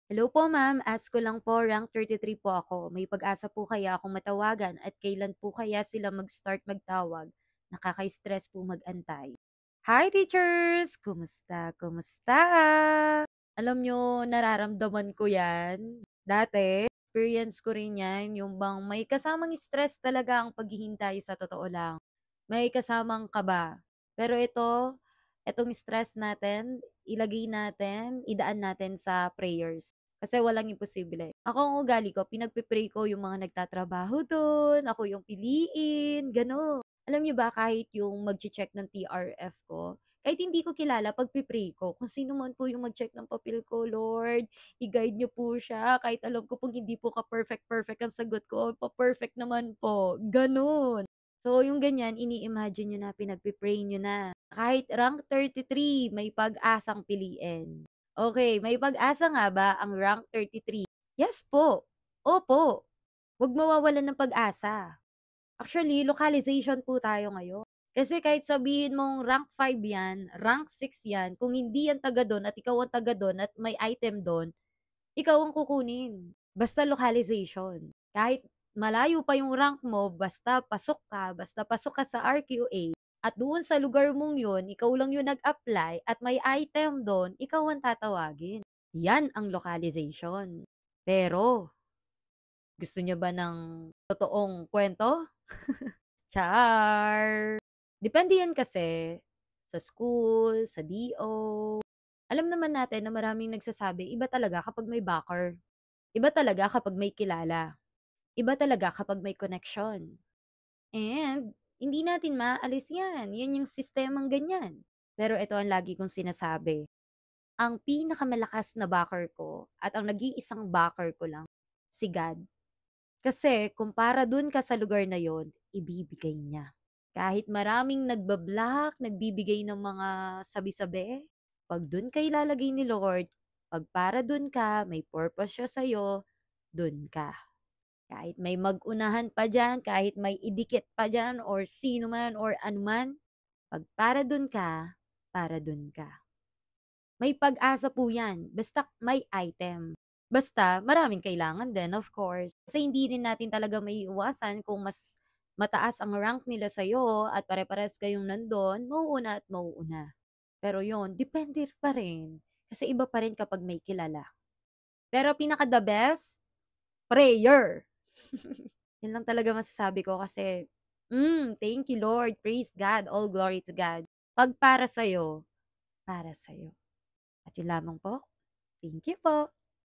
Hello po ma'am, ask ko lang po, rank 33 po ako. May pag-asa po kaya akong matawagan at kailan po kaya sila mag-start magtawag? Nakaka-stress po mag-antay. Hi teachers! Kumusta? Kumusta? Alam nyo, nararamdaman ko yan. Dati, experience ko rin yan, yung bang may kasamang stress talaga ang paghihintay sa totoo lang. May kasamang kaba. Pero etong stress natin, ilagay natin, idaan natin sa prayers. Kasi walang imposible. Ako ang ugali ko, pinagpipray ko yung mga nagtatrabaho doon, ako yung piliin, gano'n. Alam niyo ba kahit yung mag-check ng TRF ko, kahit hindi ko kilala, pagpipray ko, kung sino man po yung mag-check ng papel ko, Lord, i-guide niyo po siya. Kahit alam ko pong hindi po ka-perfect ang sagot ko, pa-perfect naman po. Gano'n. So, yung ganyan, ini-imagine niyo na, pinagpi-pray niyo na. Kahit rank 33, may pag-asang piliin. Okay, may pag-asa nga ba ang rank 33? Yes po. Opo. Huwag mawawalan ng pag-asa. Actually, localization po tayo ngayon. Kasi kahit sabihin mong rank 5 yan, rank 6 yan, kung hindi yan taga doon at ikaw ang taga doon at may item doon, ikaw ang kukunin. Basta localization. Kahit malayo pa yung rank mo, basta pasok ka sa RQA, at doon sa lugar mong yun, ikaw lang yung nag-apply at may item doon, ikaw ang tatawagin. Yan ang localization. Pero, gusto nyo ba ng totoong kwento? Char! Depende yan kasi sa school, sa DO. Alam naman natin na maraming nagsasabi, iba talaga kapag may backer. Iba talaga kapag may kilala. Iba talaga kapag may connection. And hindi natin maaalis yan. Yan yung sistemang ganyan. Pero ito ang lagi kong sinasabi. Ang pinakamalakas na backer ko at ang nag-iisang backer ko lang, si God. Kasi kumpara dun ka sa lugar na yon, ibibigay niya. Kahit maraming nagbablock, nagbibigay ng mga sabi-sabi, pag dun ka ilalagay ni Lord, pag para dun ka, may purpose siya sa'yo, dun ka. Kahit may mag-unahan pa dyan, kahit may idikit pa dyan, or sino man, or anuman, pag para dun ka. May pag-asa po yan, basta may item. Basta maraming kailangan din, of course. Kasi hindi rin natin talaga may iwasan kung mas mataas ang rank nila sa'yo at pare-pares kayong nandun, mauuna at mauuna. Pero yon depende pa rin. Kasi iba pa rin kapag may kilala. Pero pinaka the best, prayer. Yun lang talaga masasabi ko kasi, thank you Lord, praise God, all glory to God. Pag para sa'yo, para sa'yo. At yun lamang po. Thank you po.